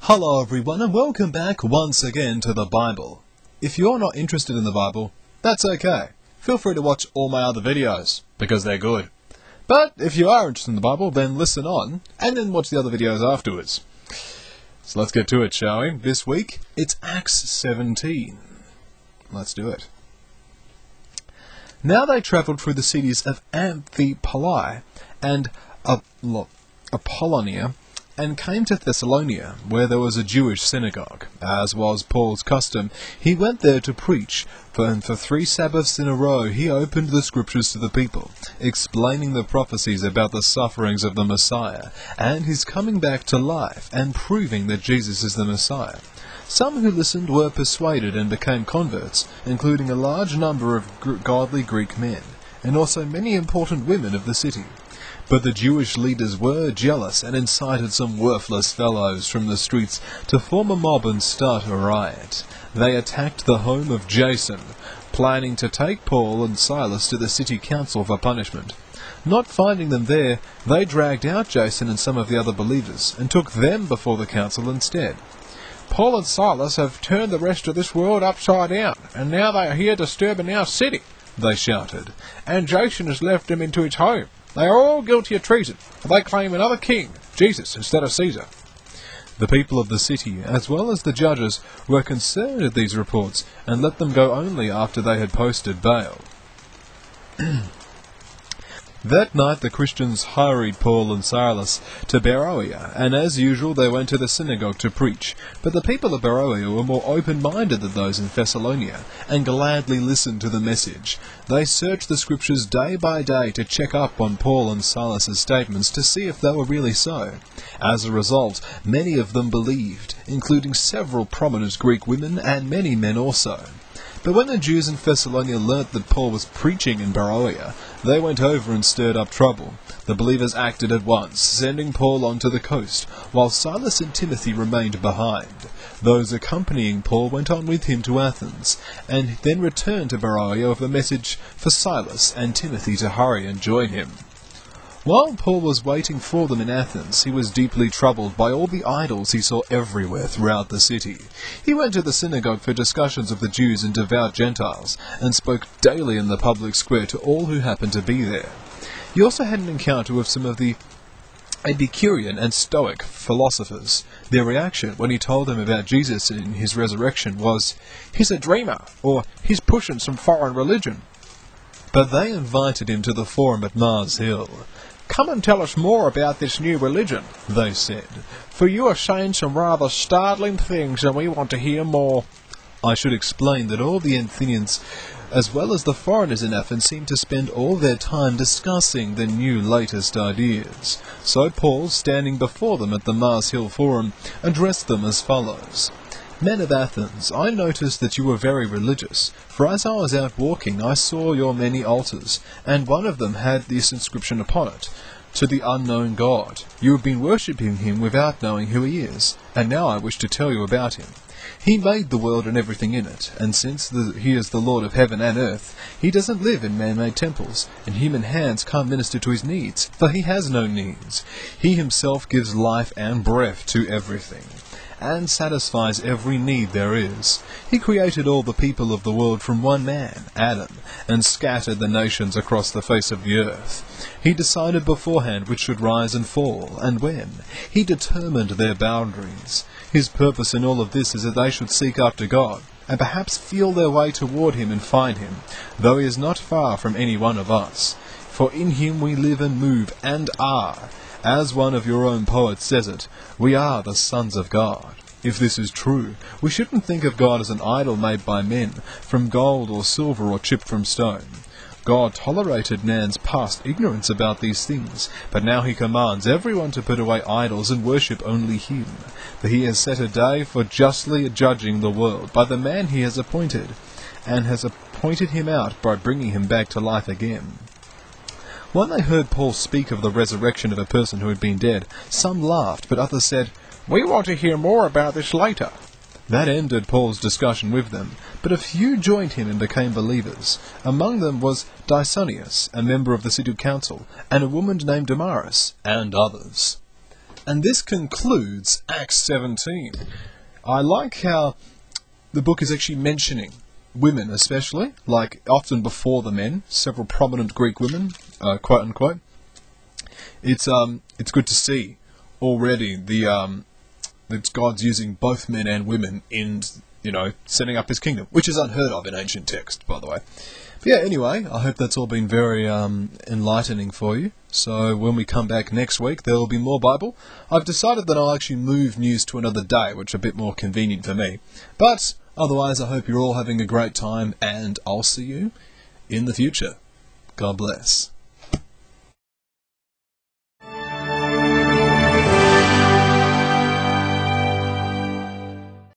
Hello everyone and welcome back once again to the Bible. If you're not interested in the Bible, that's okay. Feel free to watch all my other videos, because they're good. But if you are interested in the Bible, then listen on, and then watch the other videos afterwards. So let's get to it, shall we? This week, it's Acts 17. Let's do it. Now they travelled through the cities of Amphipolis and Apollonia, and came to Thessalonica, where there was a Jewish synagogue. As was Paul's custom, he went there to preach, and for 3 Sabbaths in a row he opened the Scriptures to the people, explaining the prophecies about the sufferings of the Messiah, and his coming back to life, and proving that Jesus is the Messiah. Some who listened were persuaded and became converts, including a large number of godly Greek men, and also many important women of the city. But the Jewish leaders were jealous and incited some worthless fellows from the streets to form a mob and start a riot. They attacked the home of Jason, planning to take Paul and Silas to the city council for punishment. Not finding them there, they dragged out Jason and some of the other believers and took them before the council instead. "Paul and Silas have turned the rest of this world upside down, and now they are here disturbing our city," they shouted, "and Jason has left them into its home. They are all guilty of treason, for they claim another king, Jesus, instead of Caesar." The people of the city, as well as the judges, were concerned at these reports, and let them go only after they had posted bail. That night the Christians hurried Paul and Silas to Beroea, and as usual they went to the synagogue to preach. But the people of Beroea were more open-minded than those in Thessalonica, and gladly listened to the message. They searched the Scriptures day by day to check up on Paul and Silas' statements to see if they were really so. As a result, many of them believed, including several prominent Greek women and many men also. But when the Jews in Thessalonica learnt that Paul was preaching in Beroea, they went over and stirred up trouble. The believers acted at once, sending Paul onto the coast, while Silas and Timothy remained behind. Those accompanying Paul went on with him to Athens, and then returned to Beroea with a message for Silas and Timothy to hurry and join him. While Paul was waiting for them in Athens, he was deeply troubled by all the idols he saw everywhere throughout the city. He went to the synagogue for discussions of the Jews and devout Gentiles, and spoke daily in the public square to all who happened to be there. He also had an encounter with some of the Epicurean and Stoic philosophers. Their reaction when he told them about Jesus and his resurrection was, "He's a dreamer," or "He's pushing some foreign religion." But they invited him to the forum at Mars Hill. "Come and tell us more about this new religion," they said, "for you are saying some rather startling things and we want to hear more." I should explain that all the Athenians, as well as the foreigners in Athens, seemed to spend all their time discussing the new latest ideas. So Paul, standing before them at the Mars Hill Forum, addressed them as follows. "Men of Athens, I noticed that you were very religious, for as I was out walking I saw your many altars, and one of them had this inscription upon it, 'To the unknown God.' You have been worshipping him without knowing who he is, and now I wish to tell you about him. He made the world and everything in it, and since he is the Lord of heaven and earth, he doesn't live in man-made temples, and human hands can't minister to his needs, for he has no needs. He himself gives life and breath to everything, and satisfies every need there is. He created all the people of the world from one man, Adam, and scattered the nations across the face of the earth. He decided beforehand which should rise and fall, and when. He determined their boundaries. His purpose in all of this is that they should seek after God, and perhaps feel their way toward him and find him, though he is not far from any one of us. For in him we live and move and are. As one of your own poets says it, we are the sons of God. If this is true, we shouldn't think of God as an idol made by men, from gold or silver or chipped from stone. God tolerated man's past ignorance about these things, but now he commands everyone to put away idols and worship only him. For he has set a day for justly judging the world by the man he has appointed, and has appointed him out by bringing him back to life again." When they heard Paul speak of the resurrection of a person who had been dead, some laughed, but others said, "We want to hear more about this later." That ended Paul's discussion with them, but a few joined him and became believers. Among them was Dysonius, a member of the city council, and a woman named Damaris, and others. And this concludes Acts 17. I like how the book is actually mentioning women especially, like often before the men, several prominent Greek women, quote unquote. It's good to see already that God's using both men and women in, setting up his kingdom, which is unheard of in ancient text, by the way. But yeah, anyway, I hope that's all been very enlightening for you. So when we come back next week, there will be more Bible. I've decided that I'll actually move news to another day, which is a bit more convenient for me. But otherwise, I hope you're all having a great time, and I'll see you in the future. God bless.